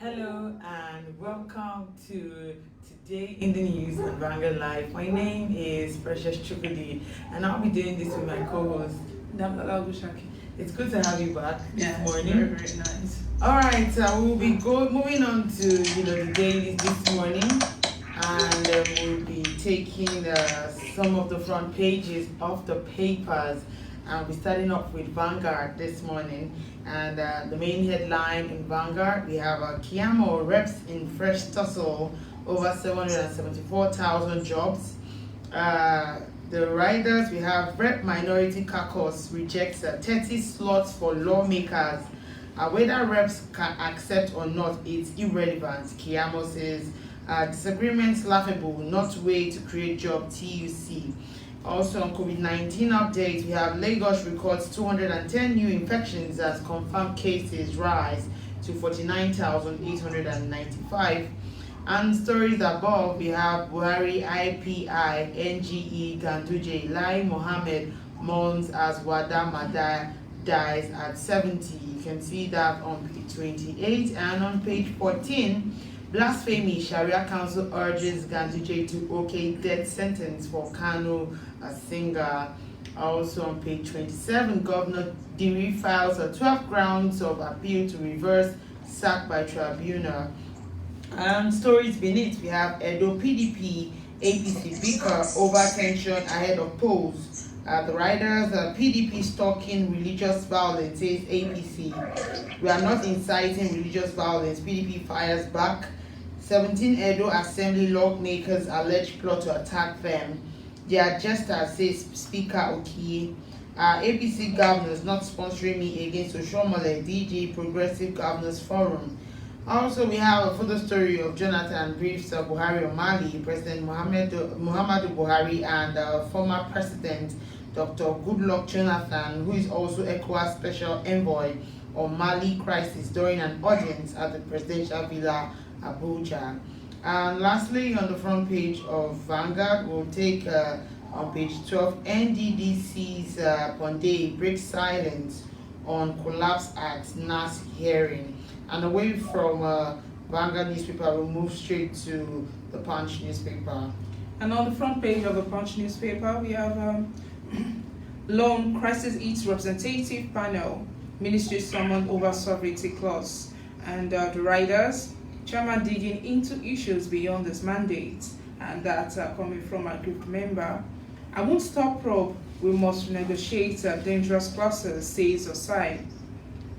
Hello and welcome to Today in the News on Vanguard Live. My name is Precious Chukudi and I'll be doing this with my co-host Damala Ogushaki. It's good to have you back this morning. Very, very nice. Alright, so we'll be moving on to the dailies this morning, and we'll be taking some of the front pages of the papers. I'll be starting off with Vanguard this morning, and the main headline in Vanguard, we have Keyamo reps in fresh tussle over 774,000 jobs. The riders, we have Rep Minority Caucus rejects 30 slots for lawmakers. Whether reps can accept or not, it's irrelevant. Keyamo says disagreements laughable, not way to create job, TUC. Also on COVID-19 updates, we have Lagos records 210 new infections as confirmed cases rise to 49,895. And stories above, we have Buhari, IPI, NGE, Ganduje, Lai Mohammed mourns as Wada Madai dies at 70. You can see that on page 28, and on page 14, BLASPHEMY, Sharia Council urges Ganduje to okay death sentence for Kano, a singer. Also on page 27, Governor Diri files 12 grounds of appeal to reverse sack by tribunal. Stories beneath, we have Edo PDP, APC bicker over tension ahead of polls. The riders, PDP stalking religious violence, says APC. We are not inciting religious violence, PDP fires back. 17 Edo Assembly lawmakers alleged plot to attack them. They are jesters, says Speaker Oki. APC governors not sponsoring me against Oshomole, DG Progressive Governors Forum. Also, we have a further story of Jonathan briefs Buhari on Mali, President Muhammadu Buhari, and former President Dr. Goodluck Jonathan, who is also ECOWAS Special Envoy on Mali crisis, during an audience at the Presidential Villa, Abuja. And lastly, on the front page of Vanguard, we'll take on page 12, NDDC's Ponde breaks silence on collapse at NAS hearing. And away from Vanguard newspaper, we'll move straight to the Punch newspaper. And on the front page of the Punch newspaper, we have Loan Crisis Eats Representative Panel, Ministry summoned over sovereignty clause. And the riders, Chairman digging into issues beyond his mandate, and that's coming from a group member. I won't stop probe, we must negotiate dangerous clauses, says Osai.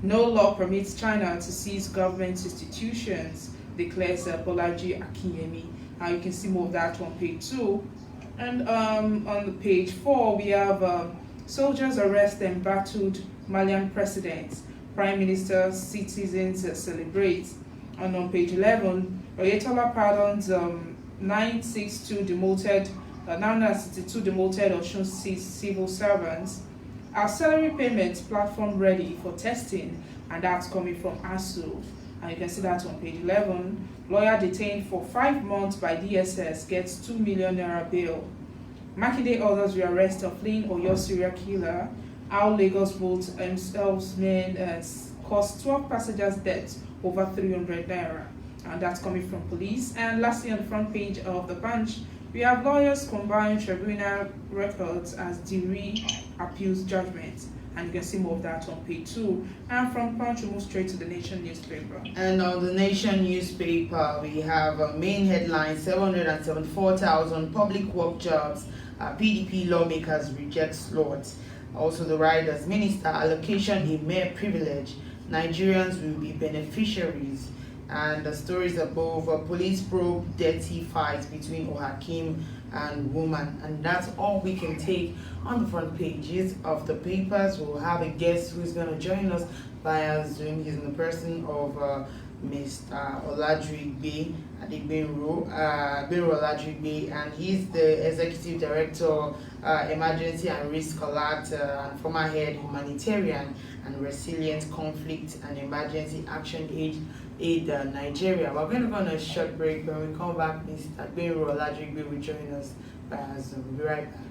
No law permits China to seize government institutions, declares Bolaji Akinyemi. You can see more of that on page 2. And on the page 4, we have soldiers arrest embattled Malian president. Prime Minister, citizens celebrate. And on page 11, Oyetola pardons 962 demoted, 962 demoted Osun civil servants. Our salary payment platform ready for testing, and that's coming from ASU. And you can see that on page 11. Lawyer detained for 5 months by DSS gets 2 million naira bail. Makinde orders the arrest of fleeing Oyo serial killer. How Lagos boat themselves men cost 12 passengers deaths over 300 naira. And that's coming from police. And lastly, on the front page of the Punch, we have lawyers combine tribunal records as Diri appeals judgment. And you can see more of that on page 2. And from Punch, we move straight to the Nation newspaper. And on the Nation newspaper, we have a main headline: 774,000 public work jobs. PDP lawmakers reject slots. Also, the riders, minister allocation a mere privilege. Nigerians will be beneficiaries. And the stories above, police probe dirty fight between Ohakim and woman. And that's all we can take on the front pages of the papers. We'll have a guest who's going to join us via Zoom. He's in the person of Mr. Oladrigbe Adegbenro Oladrigbe, and he's the Executive Director, Emergency and Risk Alert, and former head Humanitarian and Resilient Conflict and Emergency Action Aid Nigeria. We're going to go on a short break. When we come back, Mr. Adegbenro Oladrigbe will join us via Zoom. We'll be right back.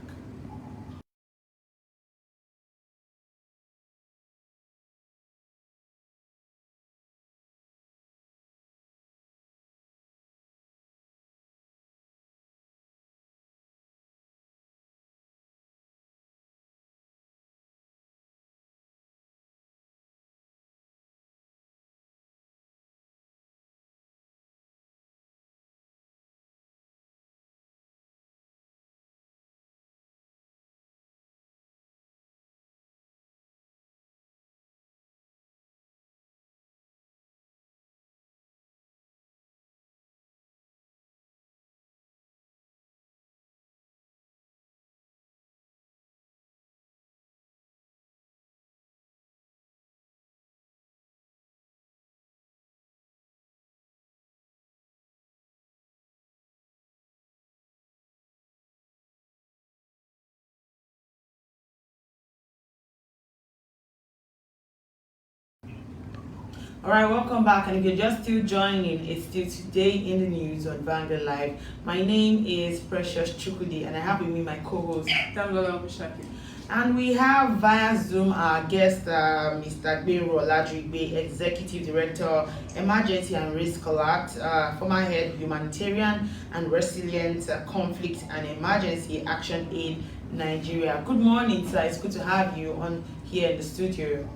All right, welcome back. And if you're just still joining, it's still Today in the News on Vanguard Live. My name is Precious Chukudi, and I have with me my co-host, Damilola Obaseki. and we have via Zoom our guest, Mr. Gbero Oladrigbe, Executive Director, Emergency and Risk Alert, former head Humanitarian and Resilient Conflict and Emergency Action Aid Nigeria. Good morning, sir. It's good to have you on here in the studio.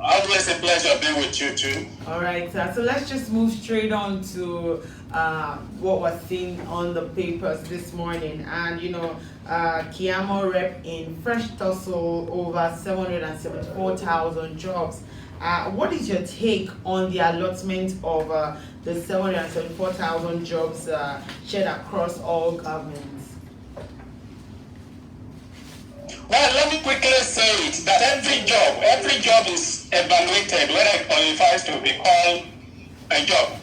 Always a pleasure being with you too. All right, so let's just move straight on to what was seen on the papers this morning. And Keyamo rep in fresh tussle over 774,000 jobs. What is your take on the allotment of the 774,000 jobs shared across all governments? Well, let me quickly say it that every job is evaluated whether it qualifies to be called a job.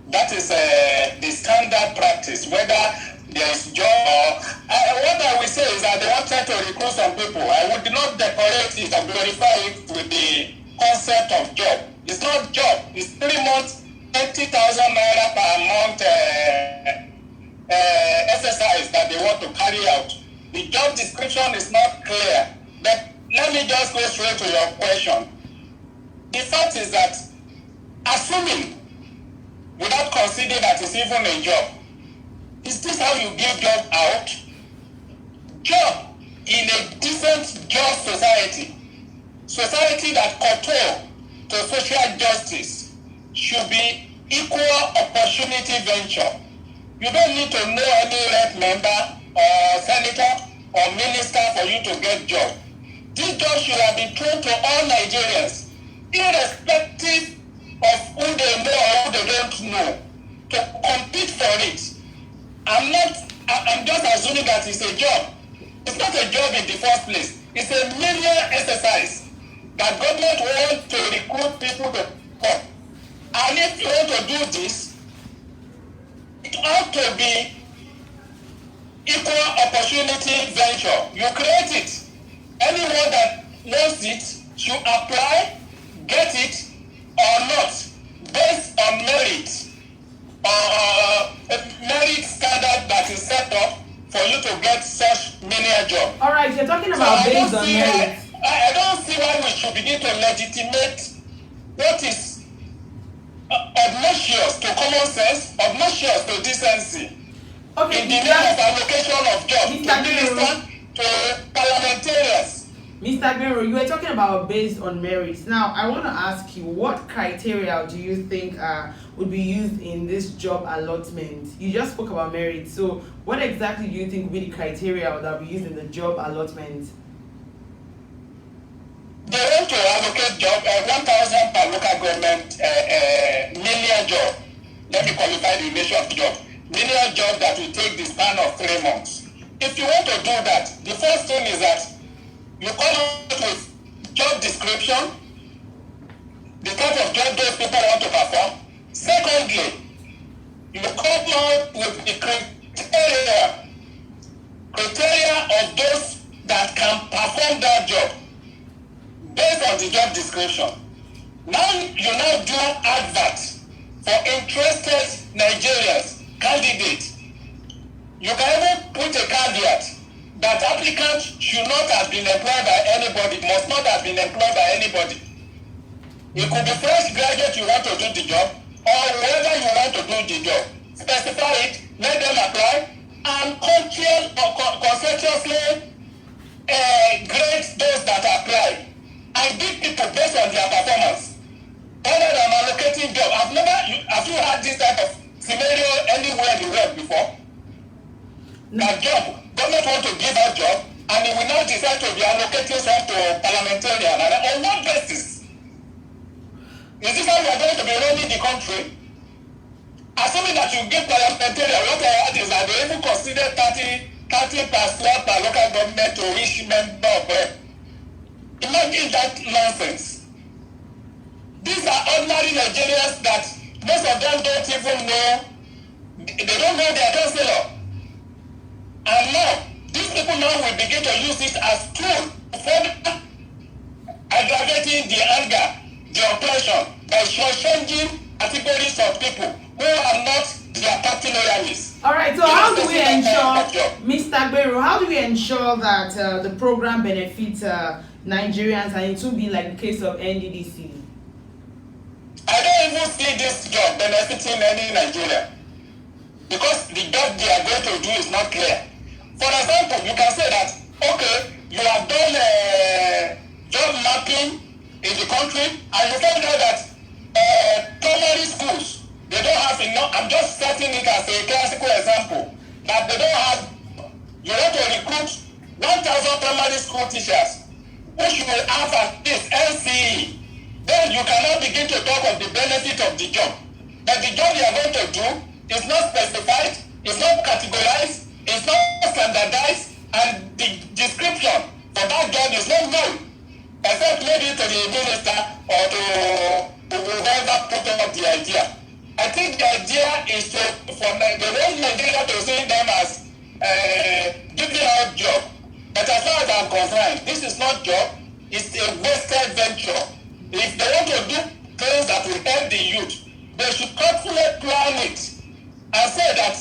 That is the standard practice, whether there is job or what I will say is that they wanted to recruit some people. I would not decorate it and glorify it with the concept of job. It's not job. It's 3 months, 20,000 naira per month exercise that they want to carry out. The job description is not clear. But let me just go straight to your question. The fact is that assuming, without considering that it's even a job, is this how you give job out? Job in a decent just society that control to social justice should be equal opportunity venture. You don't need to know any rep member or senator or minister for you to get job. This job should have been thrown to all Nigerians, irrespective of who they know or who they don't know, to compete for it. I'm just assuming that it's a job. It's not a job in the first place. It's a million exercise that government wants to recruit people to come. And if you want to do this, it ought to be equal opportunity venture. You create it. Anyone that wants it should apply, get it or not, based on merit merit standard that is set up for you to get such many a job. All right, you're talking about based on merit. I don't see why we should begin to legitimate what is obnoxious to common sense, obnoxious to decency. Okay, in the name of allocation of jobs to minister to parliamentarians. Mr. Gbero, you were talking about based on merits. Now, I want to ask you, what criteria do you think would be used in this job allotment? You just spoke about merit, so what exactly do you think would be the criteria that will be used in the job allotment? They want to allocate job 1,000 per local government million job. Let me qualify the nation of job. Million job that will take the span of 3 months. If you want to do that, the first thing is that you come out with job description, the type of job those people want to perform. Secondly, you come out with the criteria of those that can perform that job based on the job description. Now you now do advert for interested Nigerians, candidates. You can even put a caveat that applicants should not have been employed by anybody, must not have been employed by anybody. It could be fresh graduate you want to do the job, or whoever you want to do the job. Specify it, let them apply, and conscientiously grade those that apply. And give people based on their performance. Other than allocating job, have you had this type of scenario anywhere in the world before? That job, government want to give a job, and it will not decide to be allocating some to parliamentarian. And on what basis? Is this how we are going to be running the country? Assuming that you give parliamentarian, what I heard is that they even consider 30 per slot per local government to each member of rep. Imagine that nonsense. These are ordinary Nigerians that most of them don't even know, they don't know their councillor. And now, these people now will begin to use it as tool for aggravating the anger, the oppression by changing categories of people who are not their party loyalists. All right, so how do we ensure, Mr. Gbero, how do we ensure that the program benefits Nigerians and it will be like the case of NDDC? I don't even see this job benefiting any Nigerian because the job they are going to do is not clear. For example, you can say that, okay, you have done job mapping in the country and you find out that primary schools, they don't have enough. I'm just setting it as a classical example that they don't have. You want to recruit 1,000 primary school teachers which will have at least NCE. Then you cannot begin to talk of the benefit of the job. But the job you are going to do is not specified, it's not categorized, it's not standardized, and the description for that job is not known, except maybe to the minister or to whoever put up the idea. I think the idea is for the whole Nigeria to see them as giving out job. But as far as I'm concerned, this is not job, it's a wasted venture. If they want to do things that will help the youth, they should carefully plan it and say that,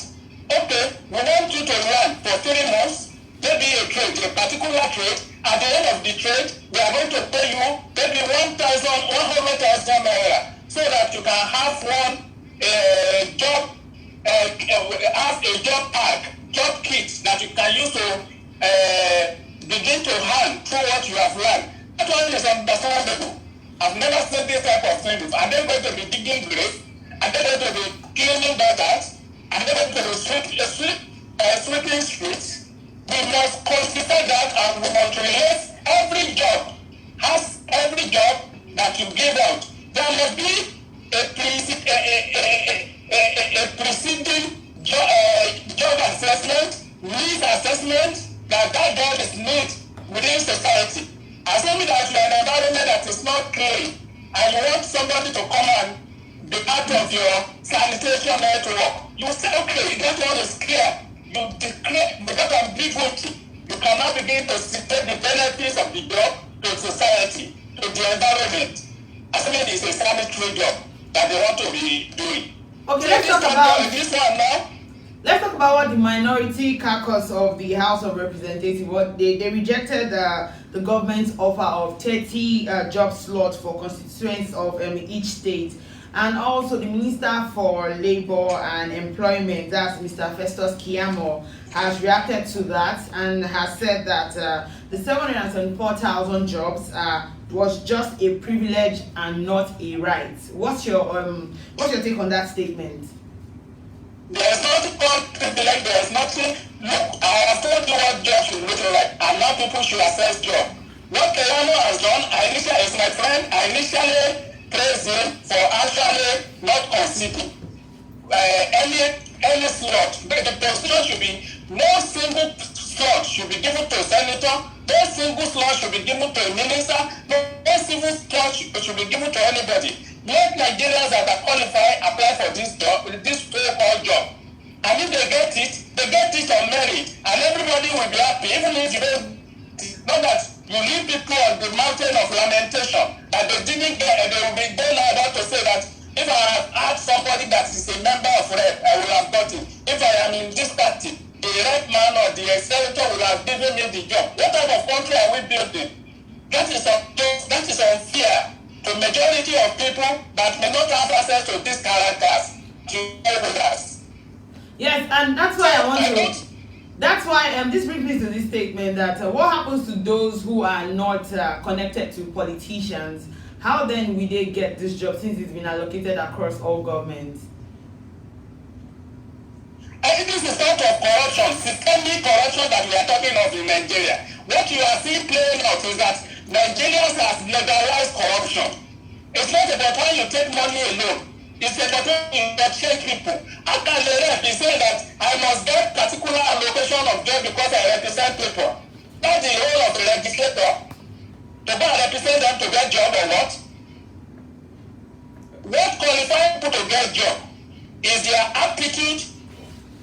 okay, we want you to learn for 3 months, maybe a trade, a particular trade. At the end of the trade, we are going to pay you maybe 100,000 naira so that you can have one job, have a job pack, job kit that you can use to begin to hand through what you have learned. That one is understandable. I've never seen this type of thing before. Are they going to be digging graves? Are they going to be cleaning gutters? Are they going to be sweeping streets? We must consider that and we must relate every job that you give out. There must be a preceding job assessment, needs assessment that job is need within society. Assuming that you are in an environment that is not clean and you want somebody to come and be part of your sanitation network, you say, okay, that one is clear. You declare without ambiguity. You cannot begin to take the benefits of the job to society, to the environment. Assuming it's a sanitary job that they want to be doing. Okay, so let's talk about this one now. Let's talk about what the minority caucus of the House of Representatives, what they rejected the government's offer of 30 job slots for constituents of each state. And also the Minister for Labor and Employment, that's Mr. Festus Keyamo, has reacted to that and has said that the 774,000 jobs was just a privilege and not a right. What's your take on that statement? There's nothing called privilege, there's nothing. Look, I have told you what job should look like, and now people should assess job. What Keyamo has done, is my friend, I initially praised him for actually not conceding any slot. But the position should be no single slot should be given to a senator, no single slot should be given to a minister, no single slot should be given to anybody. Let Nigerians that are qualified apply for this job, this so-called job. And if they get it on merit, and everybody will be happy, even if you don't, not that you leave people on the mountain of lamentation, that they didn't get, they will be then allowed to say that if I have had somebody that is a member of REP, I will have got it. If I am in this party, the REP man or the senator will have given me the job. What type of country are we building? That is unfair to majority of people that may not have access to these characters, to us. Yes, and that's why I want to. That's why this brings me to this statement that what happens to those who are not connected to politicians? How then will they get this job since it's been allocated across all governments? I think this is part of corruption, systemic corruption that we are talking of in Nigeria. What you are seeing playing out is that Nigerians have legalized corruption. It's not about when you take money alone. It's about when you exchange people. How can the rep be saying that I must get particular allocation of job because I represent people? That's the role of the legislator. To go and represent them to get job or what? What qualifies people to get job is their aptitude,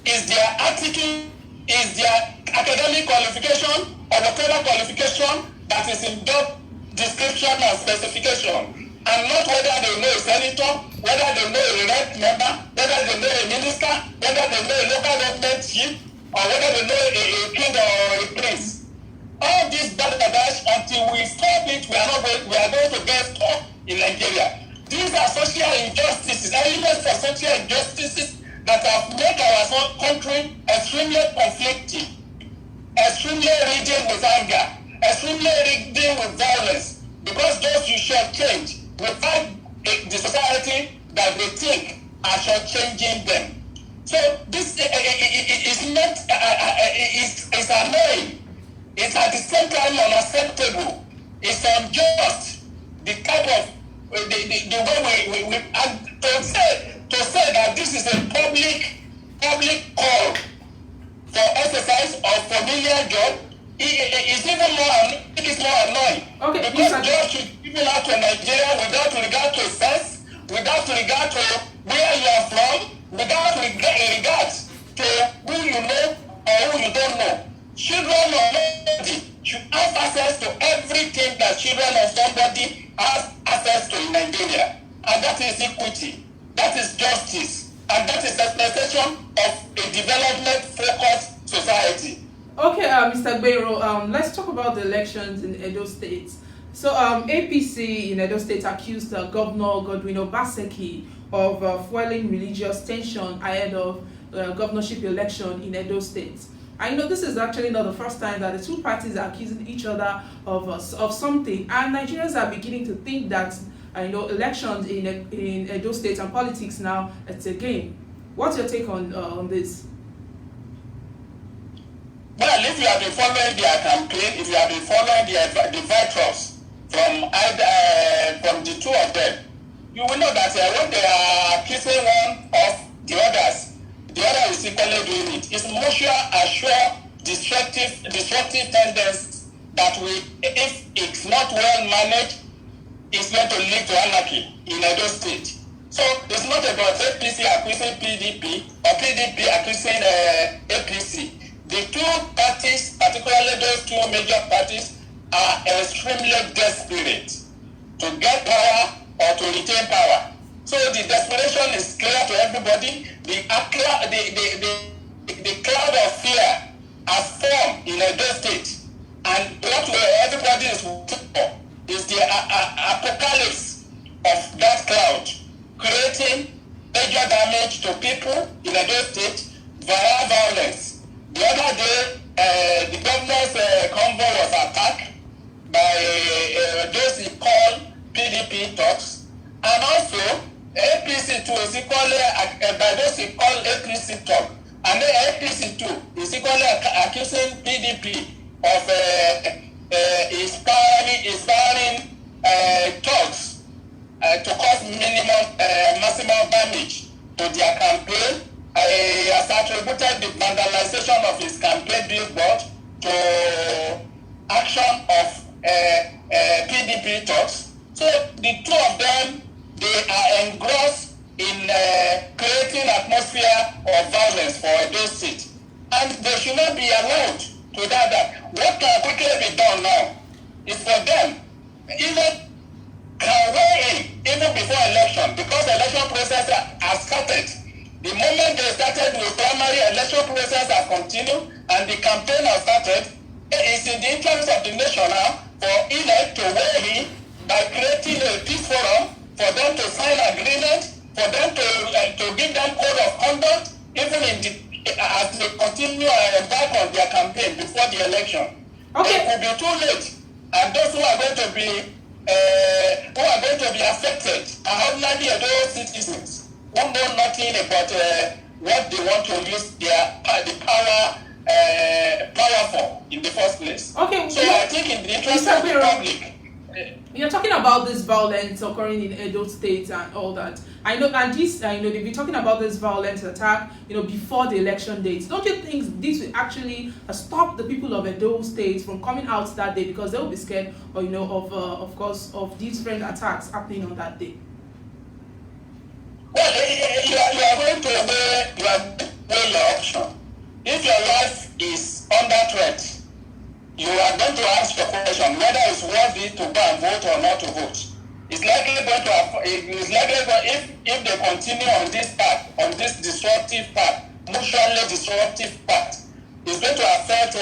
is their attitude, is their academic qualification or whatever qualification that is in job description and specification. and not whether they know a senator, whether they know a rep member, whether they know a minister, whether they know a local government chief, or whether they know a king or a prince. All these badass, until we stop it, we are going to get stuck in Nigeria. These are social injustices, elements of social injustices that have made our country extremely conflicted, extremely ridden with anger, extremely ridden with violence, because those you shall change without the society that they think are short-changing them. So this is not, it's annoying. It's at the same time unacceptable. It's unjust. The type of, the way we and to say that this is a public call for exercise of familiar job, it's even more annoying. Okay, because jobs should be given out to Nigeria without regard to sex, without regard to where you are from, without regard to who you know or who you don't know. Children of nobody should have access to everything that children of somebody has access to in Nigeria. And that is equity, that is justice, and that is the expectation of a development-focused society. Okay, Mr. Gbero, let's talk about the elections in Edo State. So APC in Edo State accused Governor Godwin Obaseki of fueling religious tension ahead of governorship election in Edo State. I know this is actually not the first time that the two parties are accusing each other of something, and Nigerians are beginning to think that elections in Edo State and politics now, it's a game. What's your take on this? Well, if you have been following their campaign, if you have been following the virtues from the two of them, you will know that when they are accusing one of the others, the other is equally doing it. It's mutual assured destructive tendencies that if it's not well managed, it's going to lead to anarchy in Edo State. So it's not about APC accusing PDP or PDP accusing APC. The two parties, particularly those two major parties, are extremely desperate to get power or to retain power. So the desperation is clear to everybody. The cloud of fear has formed in Edo State, and what everybody is waiting for is the apocalypse of that cloud, creating major damage to people in Edo State via violence. The other day, the governor's convoy was attacked by those he called PDP thugs, and also APC too is equally by those he called APC thug, and then APC too is equally accusing PDP of inspiring thugs to cause maximum damage to their campaign. He has attributed the vandalization of his campaign billboard to action of PDP thugs. So the two of them, they are engrossed in creating atmosphere of violence for Edo State, and they should not be allowed to do that. What can quickly be done now is for them, even can weigh in even before election, because the election process has started. The moment they started with primary election process has continued and the campaign has started, it's in the interest of the nation now for INEC to weigh in by creating a peace forum, for them to sign agreement, for them to give them code of conduct, even as they continue and embark on their campaign before the election. Okay. It will be too late, and those who are going to be affected are ordinary Edo citizens who know nothing about what they want to use the power for in the first place. Okay. So I think in the interest of the public. You're talking about this violence occurring in Edo State and all that. I know, and this, they've been talking about this violent attack, before the election dates. Don't you think this will actually stop the people of Edo State from coming out that day, because they will be scared, of course, of these different attacks happening on that day? Well, you are going to weigh your option. If your life is under threat, you are going to ask the question whether it's worth it to go and vote or not to vote. it's likely going to it's likely going, if they continue on this path, on this disruptive path, mutually disruptive path, it's going to affect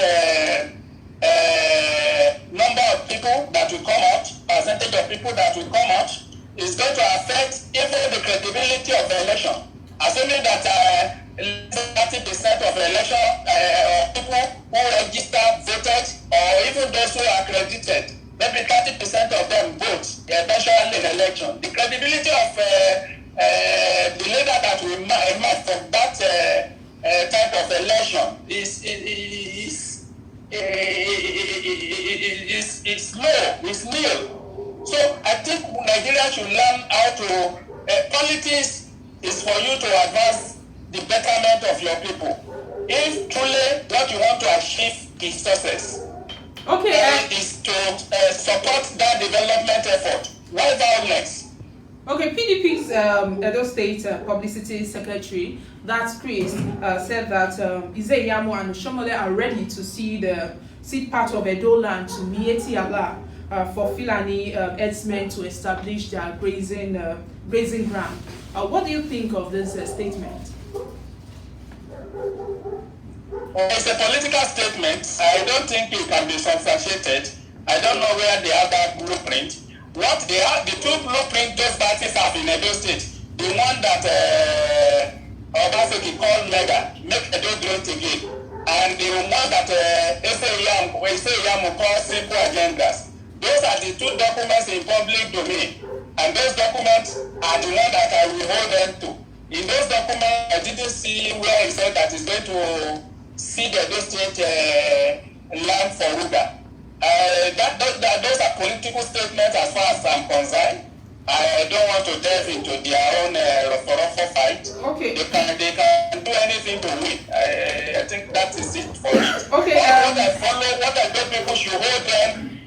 number of people that will come out, percentage of people that will come out. It's going to affect even the credibility of the election. Assuming that 30% of the election people who registered, voted, or even those who are accredited, maybe 30% of them vote eventually in election. The credibility of the leader that we emerge from that type of election is low, is nil. So I think Nigeria should learn how to politics is for you to advance the betterment of your people. If truly what you want to achieve is success, is to support that development effort. Why violence? Okay, PDP's Edo State Publicity Secretary, that's Chris, said that Keyamo and Shomole are ready to cede part of Edo land to Mieti Allah for Fulani herdsmen to establish their grazing ground. What do you think of this statement? It's a political statement. I don't think it can be substantiated. I don't know where they have that blueprint. What they have, the two blueprint those parties have in Edo State, the one that Obaseki called Mega, make Edo great again, and the one that Keyamo called Simple Agendas. Those are the two documents in public domain, and those documents are the one that I will hold them to. In those documents, I didn't see where he said that he's going to cede the Edo State land for Ruga. Those are political statements as far as I'm concerned. I don't want to delve into their own rough fight. Okay. They can do anything to win. I think that is it for it. Okay. What I think people should hold them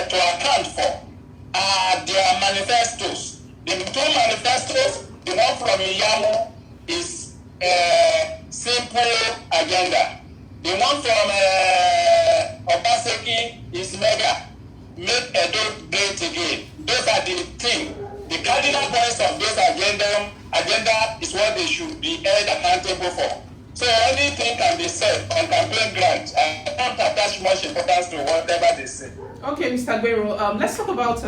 to account for are their manifestos. The two manifestos, the one from Keyamo is simple agenda. The one from Obaseki is Mega, make Edo great again. Those are the things. The cardinal points of those agenda is what they should be held accountable for. So anything can be said on campaign ground. I don't attach much importance to whatever they say. Okay, Mr. Guerrero, let's talk about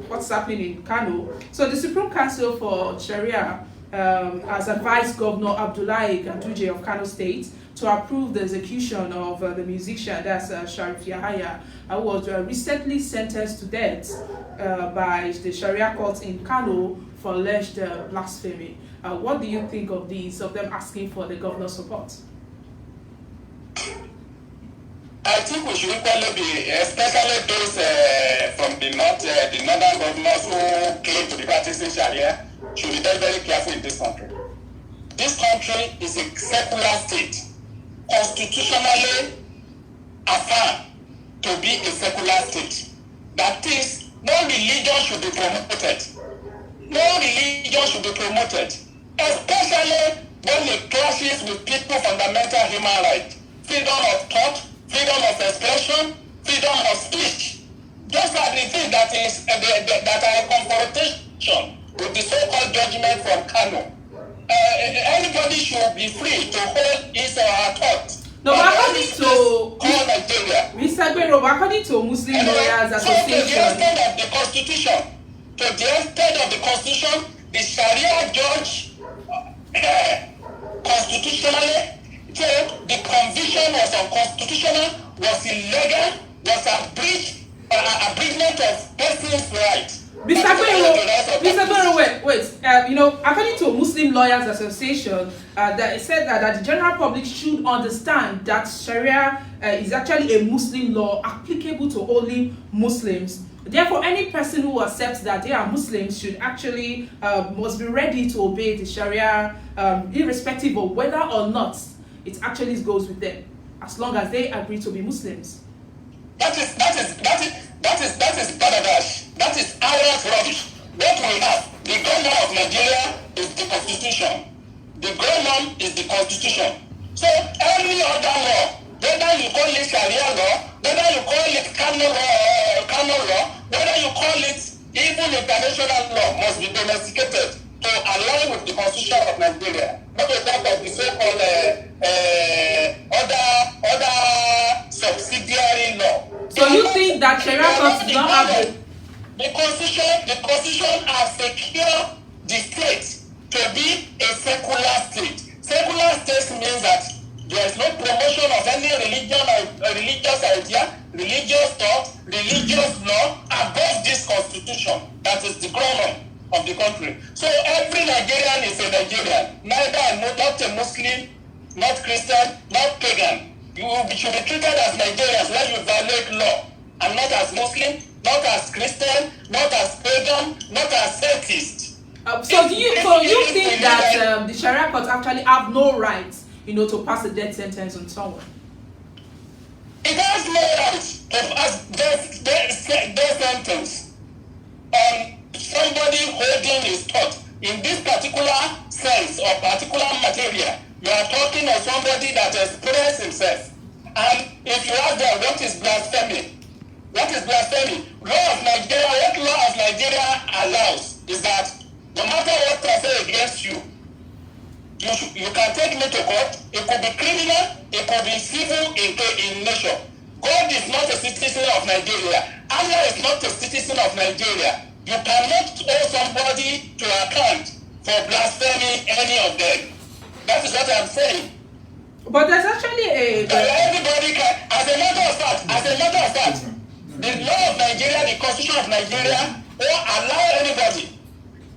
what's happening in Kano. So the Supreme Council for Sharia has advised Governor Abdullahi Ganduje of Kano State to approve the execution of the musician, that's Sharif Yahaya, who was recently sentenced to death by the Sharia court in Kano for alleged blasphemy. What do you think of these, of them asking for the governor's support? I think we should equally be, especially those from the north, the northern governors who claim to be practicing Sharia, should be very, very careful in this country. This country is a secular state, constitutionally affirmed to be a secular state. That is, no religion should be promoted. No religion should be promoted, especially when it clashes with people's fundamental human rights, freedom of thought, freedom of expression, freedom of speech. Those are the things that are a confrontation with the so-called judgment from Kano. Anybody should be free to hold his or her thought. No, but according to Nigeria, Mr. Guerrero, according to Muslim Lawyers Association, to the extent of the Constitution, the Sharia judge constitutionally said the conviction was unconstitutional, was illegal, was a abridgment of person's rights. Mr. Guerrero, wait. According to Muslim Lawyers Association, that it said that the general public should understand that Sharia is actually a Muslim law applicable to only Muslims. Therefore, any person who accepts that they are Muslims should actually must be ready to obey the Sharia, irrespective of whether or not it actually goes with them, as long as they agree to be Muslims. That is baladash. That is arrogant rubbish. What we have, the government of Nigeria is the Constitution. The government is the Constitution. So every other law, whether you call it Sharia law, whether you call it Kano even international law must be domesticated to align with the constitution of Nigeria, not to talk of the so-called other subsidiary law. So you think that Sharia courts do not have the constitution has secured the state to be a secular state. Secular state means that there is no promotion of any religion or religious idea, religious thought, religious law above this constitution. That is the ground of the country. So every Nigerian is a Nigerian. Neither not a Muslim, not Christian, not pagan. You should be treated as Nigerians when you violate law, and not as Muslim, not as Christian, not as pagan, not as atheist. So you think that the Sharia courts actually have no rights, to pass a death sentence on someone? It has no right to pass death sentence on somebody holding his thought. In this particular sense or particular material, you are talking of somebody that expresses himself. And if you ask them, what is blasphemy? What is blasphemy? Law of Nigeria, what law of Nigeria allows is that no matter what I say against you, you can take me to court. It could be criminal, it could be civil in nature. God is not a citizen of Nigeria. Allah is not a citizen of Nigeria. You cannot owe somebody to account for blasphemy, any of them. That is what I'm saying. But there's actually everybody can, as a matter of fact, the law of Nigeria, the constitution of Nigeria, won't allow anybody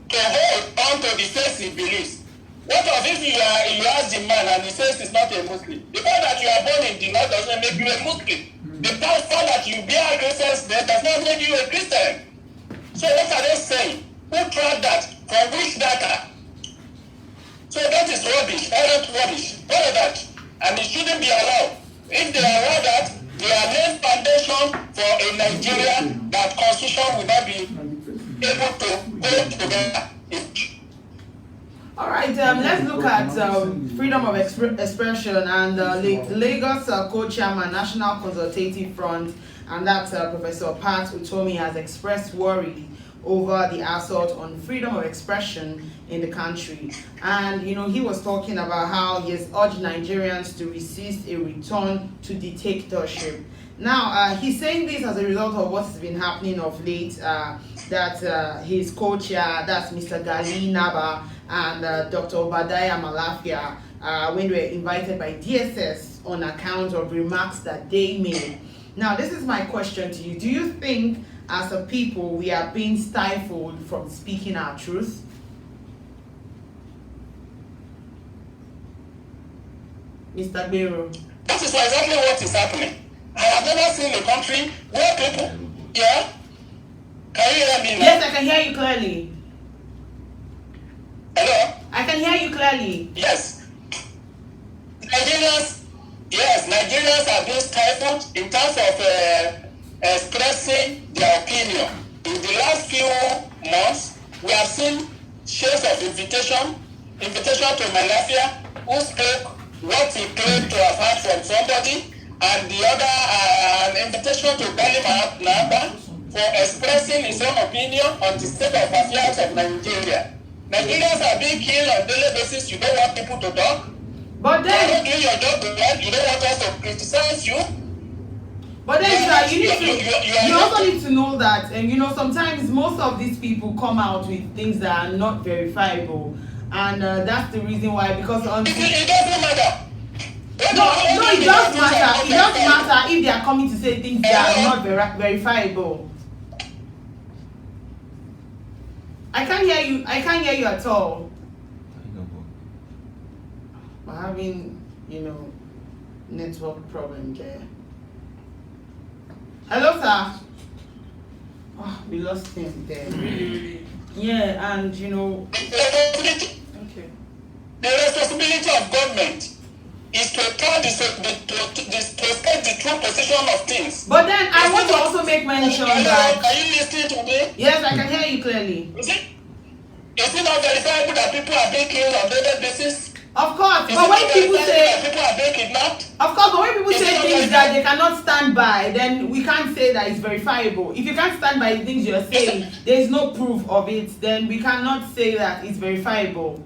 to hold on to the faith he believes. What of if you ask the man and he says he's not a Muslim? The fact that you are born in the north doesn't make you a Muslim. The fact that you bear Christian's name does not make you a Christian. So what are they saying? Who tried that? For which data? So that is rubbish, errant rubbish, all of that. And it shouldn't be allowed. If they allow that, they are laying foundation for a Nigeria that constitution will not be able to go together. All right, let's look at freedom of expression and Lagos co-chairman, National Consultative Front, and that's Professor Pat Utomi has expressed worry over the assault on freedom of expression in the country. And he was talking about how he has urged Nigerians to resist a return to dictatorship. Now, he's saying this as a result of what's been happening of late, that his co-chair, that's Mr. Gali Naba, and Dr. Obadiah Malafia, when they were invited by DSS on account of remarks that they made. Now, this is my question to you. Do you think, as a people, we are being stifled from speaking our truth? Mr. Bero. That is exactly what is happening. I have never seen a country where people, yeah? Can you hear me now? Yes, I can hear you clearly. Hello? I can hear you clearly. Yes. Nigerians are being stifled in terms of expressing their opinion. In the last few months, we have seen shares of invitation to Malafia, who spoke what he claimed to have heard from somebody, and the other an invitation to Gali Naba for expressing his own opinion on the state of affairs of Nigeria. Nigerians are being killed on a daily basis. You don't want people to talk. But then, you don't do your job well. You don't want us to criticize you. But then, you also need to know that, and sometimes most of these people come out with things that are not verifiable, and that's the reason why. Because it doesn't matter. No, it does matter. It does matter if they are coming to say things that are not verifiable. I can't hear you. I can't hear you at all. We're having, network problem there. Hello, sir. Oh, we lost him there. Really? Yeah, and Okay. The responsibility of government is to tell to state the true position of things. But then I want to also make mention that. Are you listening to me? Yes, I can hear you clearly. Is it not verifiable that people are being killed on a daily basis? Of course, Is but it when not people verifying say, that people are being kidnapped? of course, but when people Is it say not things verifying? that they cannot stand by, then we can't say that it's verifiable. If you can't stand by the things you're saying, there is no proof of it, then we cannot say that it's verifiable.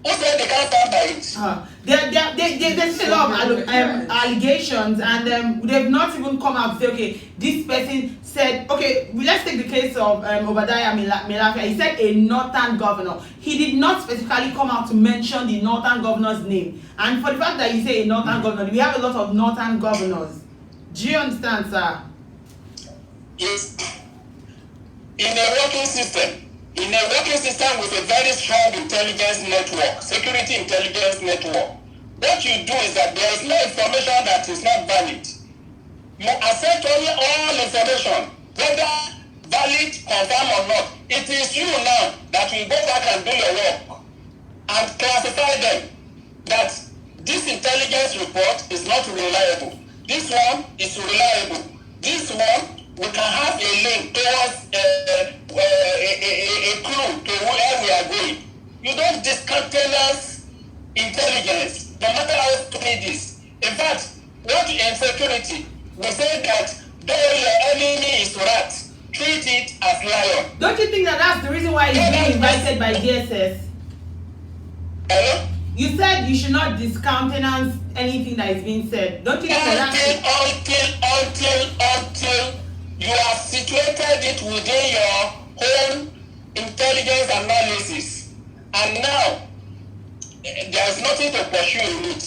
Who said they can't stand by it? There's a lot of allegations, and they've not even come out to say, okay, this person said, okay, let's take the case of Obadiah Melafia. He said a northern governor. He did not specifically come out to mention the northern governor's name. And for the fact that you say a northern governor, we have a lot of northern governors. Do you understand, sir? Yes. In a working system with a very strong intelligence network, security intelligence network, what you do is that there is no information that is not valid. You accept only all information, whether valid, confirmed or not. It is you now that will go back and do your work and classify them that this intelligence report is not reliable. This one is reliable. This one, we can have a link towards a clue to where we are going. You don't discontinence intelligence, no matter how stupid it is. In fact, what in security, we say that though your enemy is rat, treat it as lion. Don't you think that that's the reason why he's being invited by DSS? Hello? You said you should not discountenance anything that is being said. Don't you think that Until you have situated it within your own intelligence analysis, and now there is nothing to pursue in it.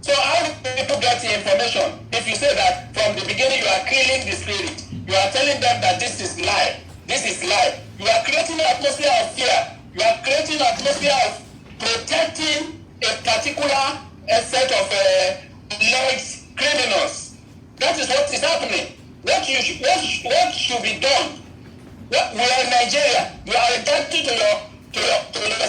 So how do people get the information? If you say that from the beginning you are killing the spirit, you are telling them that this is lie, you are creating an atmosphere of fear, you are creating an atmosphere of protecting a particular set of alleged criminals. That is what is happening. What should be done? We are in Nigeria. You are entitled to your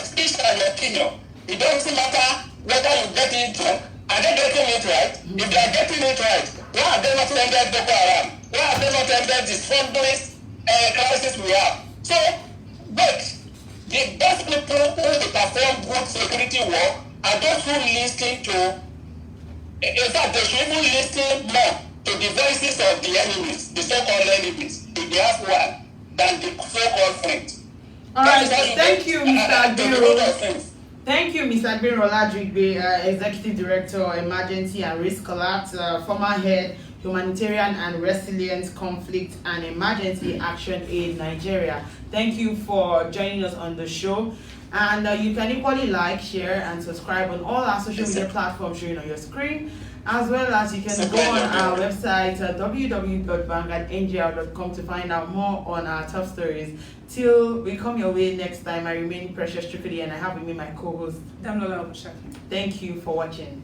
speech and your opinion. It doesn't matter whether you get it wrong. Are they getting it right? If they are getting it right, why have they not ended Boko Haram? Why have they not ended this fundamentalist crisis we have? So, but the best people who perform good security work are those who listen to. In fact, they should even listen more to the voices of the enemies, the so-called enemies, if they have one, than the so-called friends. All right, thank you, Mr. Agbero. Thank you, Mr. Agbero Oladrigbe, Executive Director, Emergency and Risk Alert, former head, Humanitarian and Resilience Conflict and Emergency Action Aid, Nigeria. Thank you for joining us on the show. And you can equally like, share, and subscribe on all our social media platforms showing on your screen, as well as you can go on our website www.vanguardngl.com to find out more on our top stories. Till we come your way next time, I remain Precious Chukudi, and I have with me my co-host Damlola Obaseki. Thank you for watching.